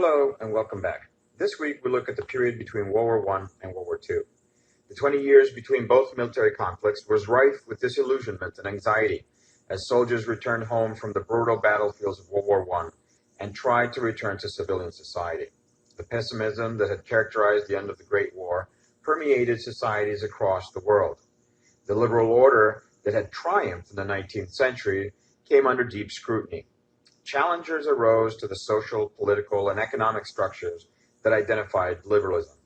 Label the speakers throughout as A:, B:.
A: Hello and welcome back. This week we look at the period between World War I and World War II. The 20 years between both military conflicts was rife with disillusionment and anxiety as soldiers returned home from the brutal battlefields of World War I and tried to return to civilian society. The pessimism that had characterized the end of the Great War permeated societies across the world. The liberal order that had triumphed in the 19th century came under deep scrutiny. Challengers arose to the social, political, and economic structures that identified liberalism.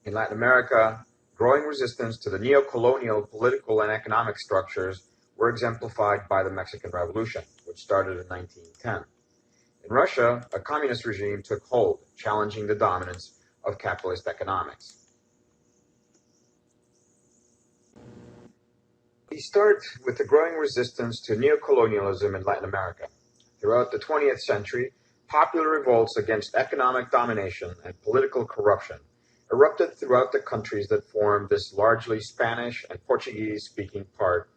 A: In Latin America, growing resistance to the neo-colonial political and economic structures were exemplified by the Mexican Revolution, which started in 1910. In Russia, a communist regime took hold, challenging the dominance of capitalist economics. We start with the growing resistance to neocolonialism in Latin America. Throughout the 20th century, popular revolts against economic domination and political corruption erupted throughout the countries that formed this largely Spanish and Portuguese-speaking part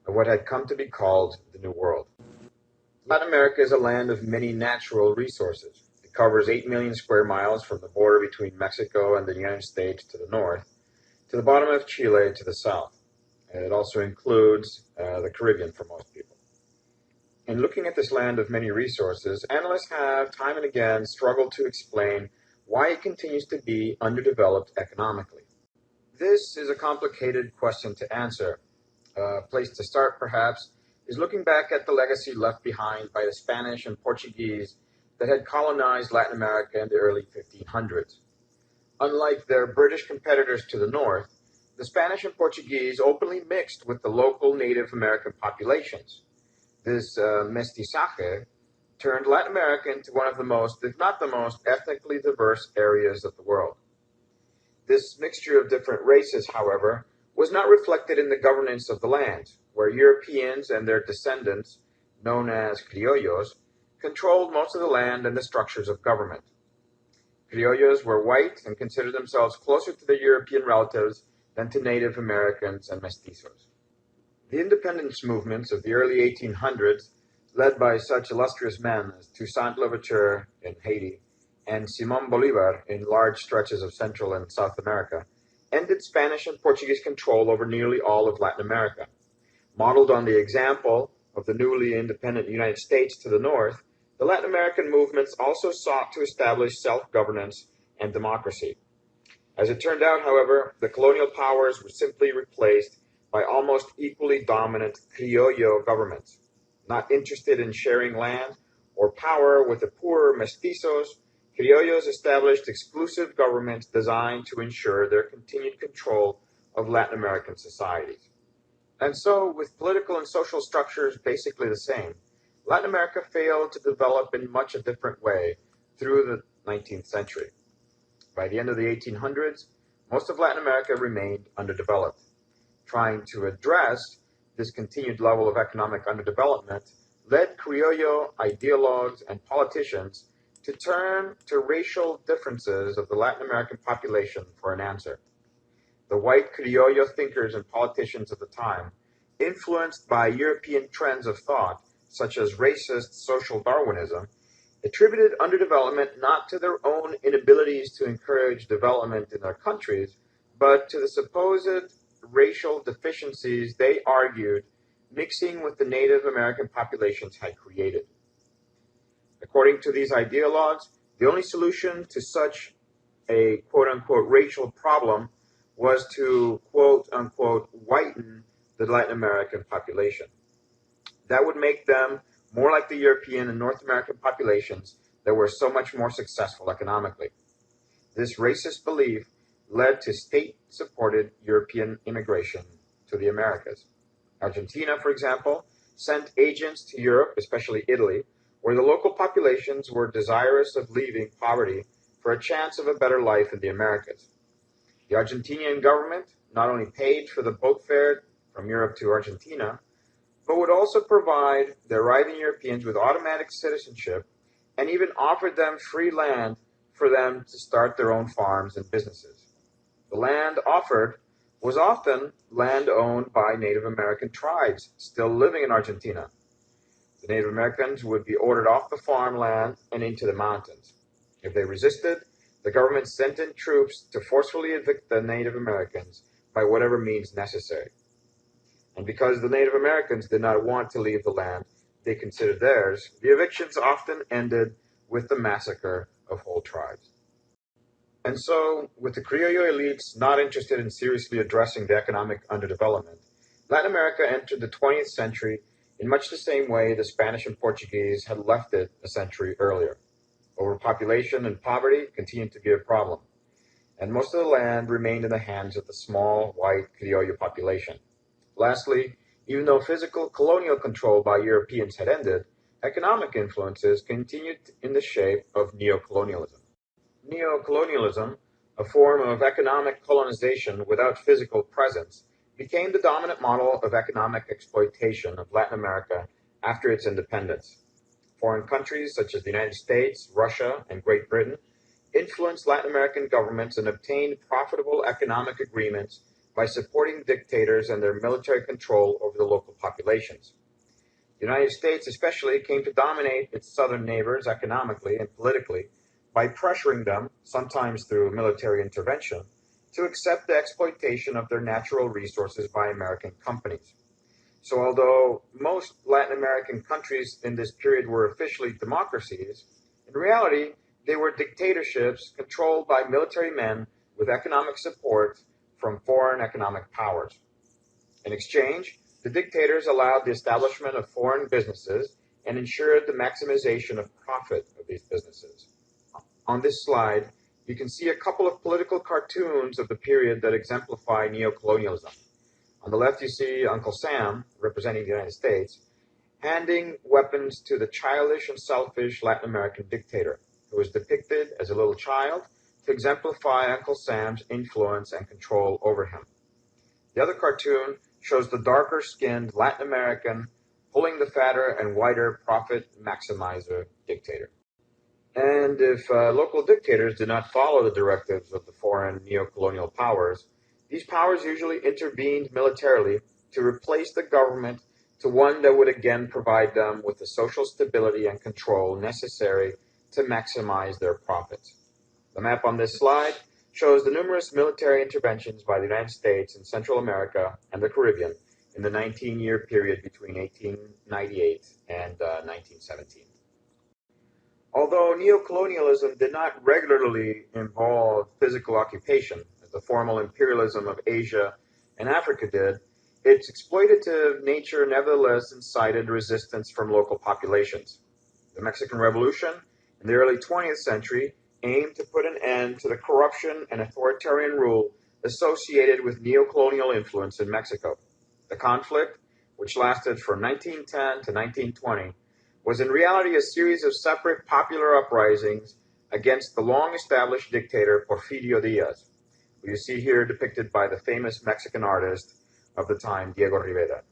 A: of what had come to be called the New World. Latin America is a land of many natural resources. It covers 8 million square miles from the border between Mexico and the United States to the north, to the bottom of Chile to the south. It also includes the Caribbean for most people. In looking at this land of many resources, analysts have time and again struggled to explain why it continues to be underdeveloped economically. This is a complicated question to answer. A place to start, perhaps, is looking back at the legacy left behind by the Spanish and Portuguese that had colonized Latin America in the early 1500s. Unlike their British competitors to the north, the Spanish and Portuguese openly mixed with the local Native American populations. This mestizaje turned Latin America into one of the most, if not the most, ethnically diverse areas of the world. This mixture of different races, however, was not reflected in the governance of the land, where Europeans and their descendants, known as criollos, controlled most of the land and the structures of government. Criollos were white and considered themselves closer to their European relatives than to Native Americans and mestizos. The independence movements of the early 1800s, led by such illustrious men as Toussaint Louverture in Haiti and Simón Bolívar in large stretches of Central and South America, ended Spanish and Portuguese control over nearly all of Latin America. Modeled on the example of the newly independent United States to the north, the Latin American movements also sought to establish self-governance and democracy. As it turned out, however, the colonial powers were simply replaced by almost equally dominant criollo governments. Not interested in sharing land or power with the poorer mestizos, criollos established exclusive governments designed to ensure their continued control of Latin American societies. And so, with political and social structures basically the same, Latin America failed to develop in much a different way through the 19th century. By the end of the 1800s, most of Latin America remained underdeveloped. Trying to address this continued level of economic underdevelopment led criollo ideologues and politicians to turn to racial differences of the Latin American population for an answer. The white criollo thinkers and politicians of the time, influenced by European trends of thought, such as racist social Darwinism, attributed underdevelopment not to their own inabilities to encourage development in their countries, but to the supposed racial deficiencies they argued mixing with the Native American populations had created. According to these ideologues, the only solution to such a quote-unquote racial problem was to quote-unquote whiten the Latin American population. That would make them more like the European and North American populations that were so much more successful economically. This racist belief led to state-supported European immigration to the Americas. Argentina, for example, sent agents to Europe, especially Italy, where the local populations were desirous of leaving poverty for a chance of a better life in the Americas. The Argentinian government not only paid for the boat fare from Europe to Argentina, but would also provide the arriving Europeans with automatic citizenship and even offered them free land for them to start their own farms and businesses. The land offered was often land owned by Native American tribes still living in Argentina. The Native Americans would be ordered off the farmland and into the mountains. If they resisted, the government sent in troops to forcefully evict the Native Americans by whatever means necessary. And because the Native Americans did not want to leave the land they considered theirs, the evictions often ended with the massacre of whole tribes. And so, with the Criollo elites not interested in seriously addressing the economic underdevelopment, Latin America entered the 20th century in much the same way the Spanish and Portuguese had left it a century earlier. Overpopulation and poverty continued to be a problem, and most of the land remained in the hands of the small, white Criollo population. Lastly, even though physical colonial control by Europeans had ended, economic influences continued in the shape of neocolonialism. Neocolonialism, a form of economic colonization without physical presence, became the dominant model of economic exploitation of Latin America after its independence. Foreign countries such as the United States, Russia, and Great Britain influenced Latin American governments and obtained profitable economic agreements by supporting dictators and their military control over the local populations. The United States especially came to dominate its southern neighbors economically and politically by pressuring them, sometimes through military intervention, to accept the exploitation of their natural resources by American companies. So although most Latin American countries in this period were officially democracies, in reality they were dictatorships controlled by military men with economic support from foreign economic powers. In exchange, the dictators allowed the establishment of foreign businesses and ensured the maximization of profit of these businesses. On this slide, you can see a couple of political cartoons of the period that exemplify neocolonialism. On the left, you see Uncle Sam, representing the United States, handing weapons to the childish and selfish Latin American dictator, who was depicted as a little child to exemplify Uncle Sam's influence and control over him. The other cartoon shows the darker-skinned Latin American pulling the fatter and whiter profit maximizer dictator. And if local dictators did not follow the directives of the foreign neocolonial powers, these powers usually intervened militarily to replace the government to one that would again provide them with the social stability and control necessary to maximize their profits. The map on this slide shows the numerous military interventions by the United States in Central America and the Caribbean in the 19-year period between 1898 and 1917. Although neocolonialism did not regularly involve physical occupation, as the formal imperialism of Asia and Africa did, its exploitative nature nevertheless incited resistance from local populations. The Mexican Revolution in the early 20th century aimed to put an end to the corruption and authoritarian rule associated with neocolonial influence in Mexico. The conflict, which lasted from 1910 to 1920, was in reality a series of separate popular uprisings against the long-established dictator Porfirio Diaz, who you see here depicted by the famous Mexican artist of the time, Diego Rivera.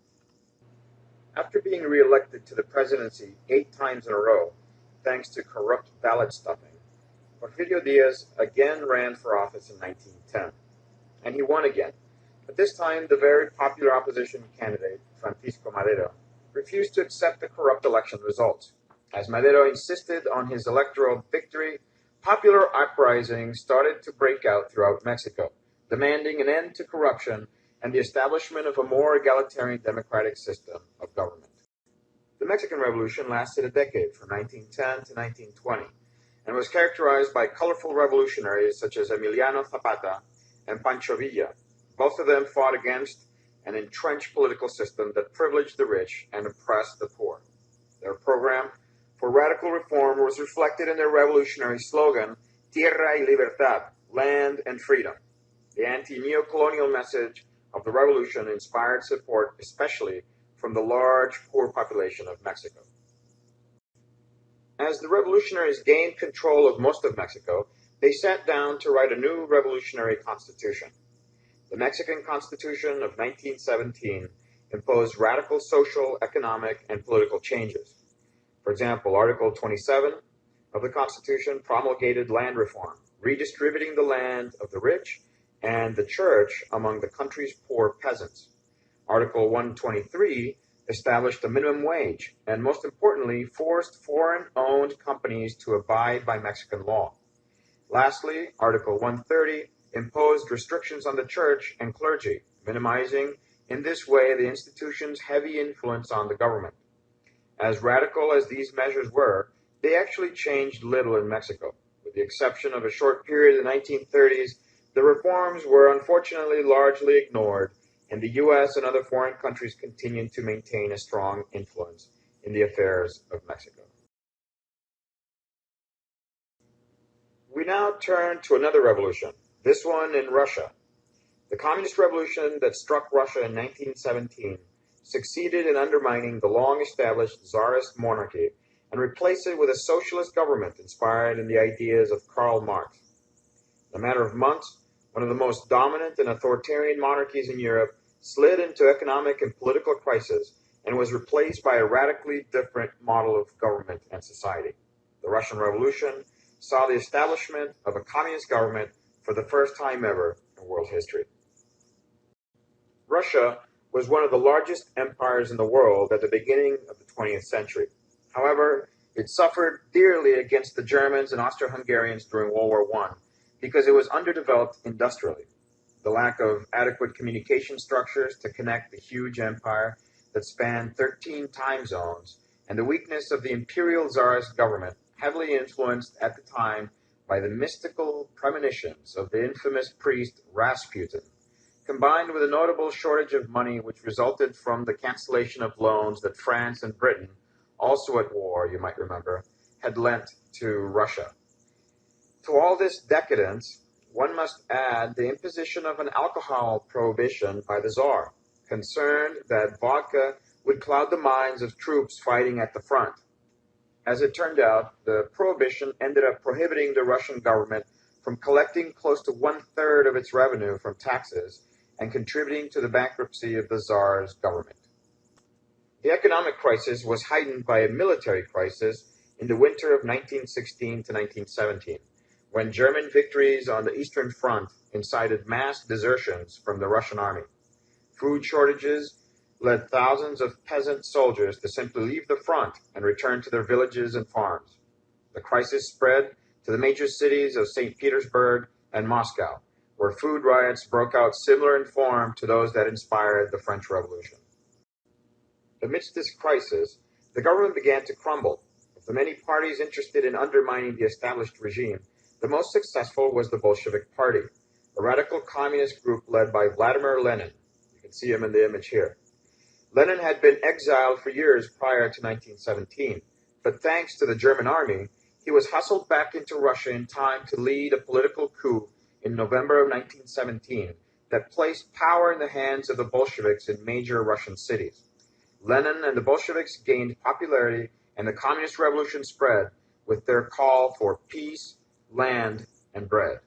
A: After being re-elected to the presidency 8 times in a row, thanks to corrupt ballot stuffing, Porfirio Diaz again ran for office in 1910, and he won again. But this time, the very popular opposition candidate, Francisco Madero, refused to accept the corrupt election results. As Madero insisted on his electoral victory, popular uprisings started to break out throughout Mexico, demanding an end to corruption and the establishment of a more egalitarian democratic system of government. The Mexican Revolution lasted a decade from 1910 to 1920 and was characterized by colorful revolutionaries such as Emiliano Zapata and Pancho Villa. Both of them fought against an entrenched political system that privileged the rich and oppressed the poor. Their program for radical reform was reflected in their revolutionary slogan, Tierra y Libertad, land and freedom. The anti-neocolonial message of the revolution inspired support especially from the large poor population of Mexico. As the revolutionaries gained control of most of Mexico, they sat down to write a new revolutionary constitution. The Mexican Constitution of 1917 imposed radical social, economic, and political changes. For example, Article 27 of the Constitution promulgated land reform, redistributing the land of the rich and the church among the country's poor peasants. Article 123 established a minimum wage and, most importantly, forced foreign-owned companies to abide by Mexican law. Lastly, Article 130 imposed restrictions on the church and clergy, minimizing in this way the institution's heavy influence on the government. As radical as these measures were, they actually changed little in Mexico. With the exception of a short period in the 1930s, the reforms were unfortunately largely ignored, and the U.S. and other foreign countries continued to maintain a strong influence in the affairs of Mexico. We now turn to another revolution, this one in Russia. The communist revolution that struck Russia in 1917 succeeded in undermining the long-established Tsarist monarchy and replaced it with a socialist government inspired in the ideas of Karl Marx. In a matter of months, one of the most dominant and authoritarian monarchies in Europe slid into economic and political crisis and was replaced by a radically different model of government and society. The Russian Revolution saw the establishment of a communist government for the first time ever in world history. Russia was one of the largest empires in the world at the beginning of the 20th century. However, it suffered dearly against the Germans and Austro-Hungarians during World War I because it was underdeveloped industrially. The lack of adequate communication structures to connect the huge empire that spanned 13 time zones, and the weakness of the imperial Tsarist government, heavily influenced at the time by the mystical premonitions of the infamous priest Rasputin, combined with a notable shortage of money which resulted from the cancellation of loans that France and Britain, also at war, you might remember, had lent to Russia. To all this decadence, one must add the imposition of an alcohol prohibition by the Tsar, concerned that vodka would cloud the minds of troops fighting at the front. As it turned out, the prohibition ended up prohibiting the Russian government from collecting close to one-third of its revenue from taxes and contributing to the bankruptcy of the Tsar's government. The economic crisis was heightened by a military crisis in the winter of 1916 to 1917, when German victories on the Eastern Front incited mass desertions from the Russian army. Food shortages led thousands of peasant soldiers to simply leave the front and return to their villages and farms. The crisis spread to the major cities of St. Petersburg and Moscow, where food riots broke out similar in form to those that inspired the French Revolution. Amidst this crisis, the government began to crumble. Of the many parties interested in undermining the established regime, the most successful was the Bolshevik Party, a radical communist group led by Vladimir Lenin. You can see him in the image here. Lenin had been exiled for years prior to 1917, but thanks to the German army, he was hustled back into Russia in time to lead a political coup in November of 1917 that placed power in the hands of the Bolsheviks in major Russian cities. Lenin and the Bolsheviks gained popularity, and the communist revolution spread with their call for peace, land, and bread.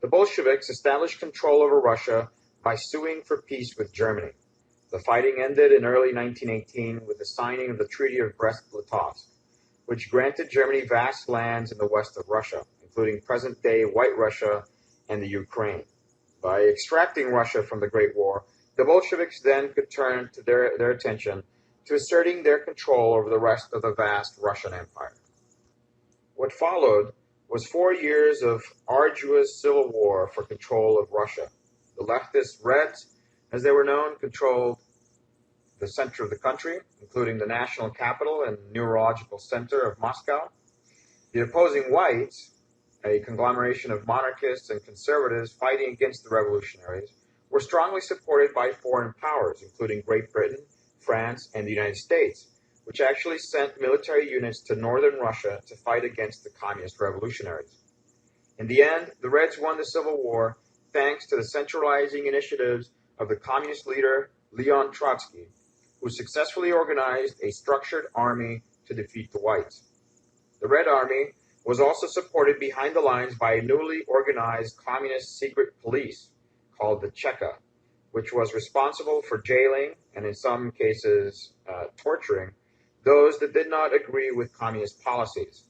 A: The Bolsheviks established control over Russia by suing for peace with Germany. The fighting ended in early 1918 with the signing of the Treaty of Brest-Litovsk, which granted Germany vast lands in the west of Russia, including present-day White Russia and the Ukraine. By extracting Russia from the Great War, the Bolsheviks then could turn to their attention to asserting their control over the rest of the vast Russian Empire. What followed was 4 years of arduous civil war for control of Russia. The leftist Reds, as they were known, controlled the center of the country, including the national capital and neurological center of Moscow. The opposing Whites, a conglomeration of monarchists and conservatives fighting against the revolutionaries, were strongly supported by foreign powers, including Great Britain, France, and the United States, which actually sent military units to northern Russia to fight against the communist revolutionaries. In the end, the Reds won the Civil War thanks to the centralizing initiatives of the communist leader Leon Trotsky, who successfully organized a structured army to defeat the Whites. The Red Army was also supported behind the lines by a newly organized communist secret police called the Cheka, which was responsible for jailing and in some cases torturing those that did not agree with communist policies.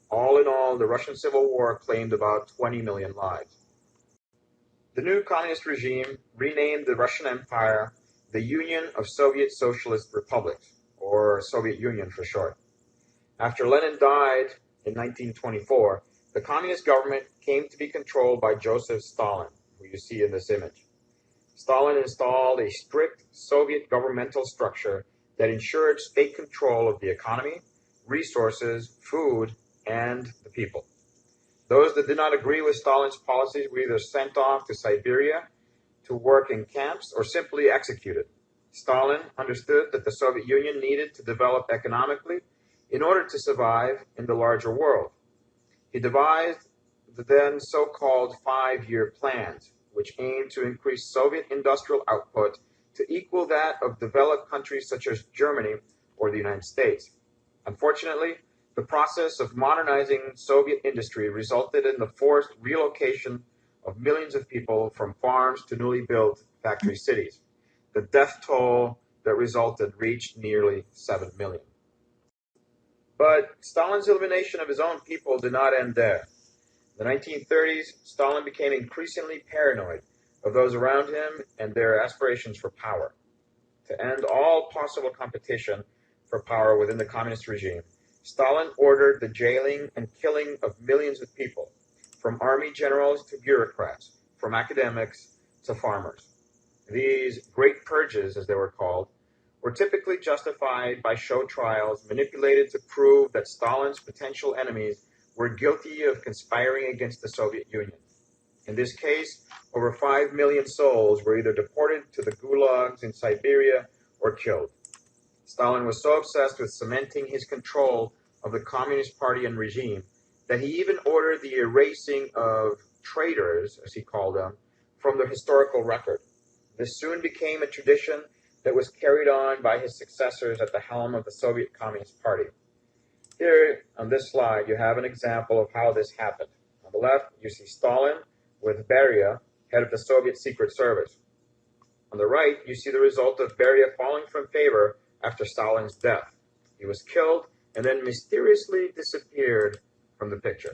A: All in all, the Russian Civil War claimed about 20 million lives. The new communist regime renamed the Russian Empire the Union of Soviet Socialist Republics, or Soviet Union for short. After Lenin died in 1924, The communist government came to be controlled by Joseph Stalin, who you see in this image. Stalin installed a strict Soviet governmental structure that ensured state control of the economy, resources, food, and the people. Those that did not agree with Stalin's policies were either sent off to Siberia to work in camps or simply executed. Stalin understood that the Soviet Union needed to develop economically in order to survive in the larger world. He devised the then so-called five-year plans, which aimed to increase Soviet industrial output to equal that of developed countries such as Germany or the United States. Unfortunately, the process of modernizing Soviet industry resulted in the forced relocation of millions of people from farms to newly built factory cities. The death toll that resulted reached nearly 7 million. But Stalin's elimination of his own people did not end there. In the 1930s, Stalin became increasingly paranoid of those around him and their aspirations for power. To end all possible competition for power within the communist regime, Stalin ordered the jailing and killing of millions of people, from army generals to bureaucrats, from academics to farmers. These great purges, as they were called, were typically justified by show trials manipulated to prove that Stalin's potential enemies were guilty of conspiring against the Soviet Union. In this case, over 5 million souls were either deported to the gulags in Siberia or killed. Stalin was so obsessed with cementing his control of the Communist Party and regime that he even ordered the erasing of traitors, as he called them, from the historical record. This soon became a tradition that was carried on by his successors at the helm of the Soviet Communist Party. Here, on this slide, you have an example of how this happened. On the left, you see Stalin with Beria, head of the Soviet Secret Service. On the right, you see the result of Beria falling from favor after Stalin's death. He was killed and then mysteriously disappeared from the picture.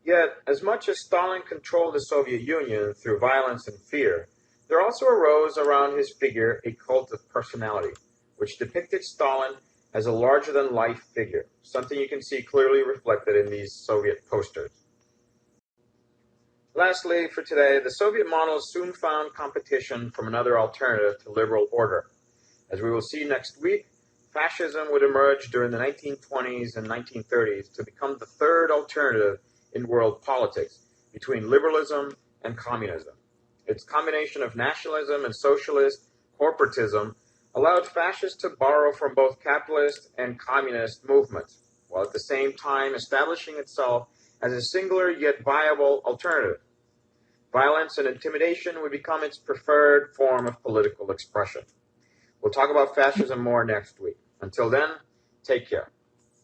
A: Yet, as much as Stalin controlled the Soviet Union through violence and fear, there also arose around his figure a cult of personality, which depicted Stalin as a larger-than-life figure, something you can see clearly reflected in these Soviet posters. Lastly, for today, the Soviet model soon found competition from another alternative to liberal order. As we will see next week, fascism would emerge during the 1920s and 1930s to become the third alternative in world politics between liberalism and communism. Its combination of nationalism and socialist corporatism allowed fascists to borrow from both capitalist and communist movements, while at the same time establishing itself as a singular yet viable alternative. Violence and intimidation would become its preferred form of political expression. We'll talk about fascism more next week. Until then, take care.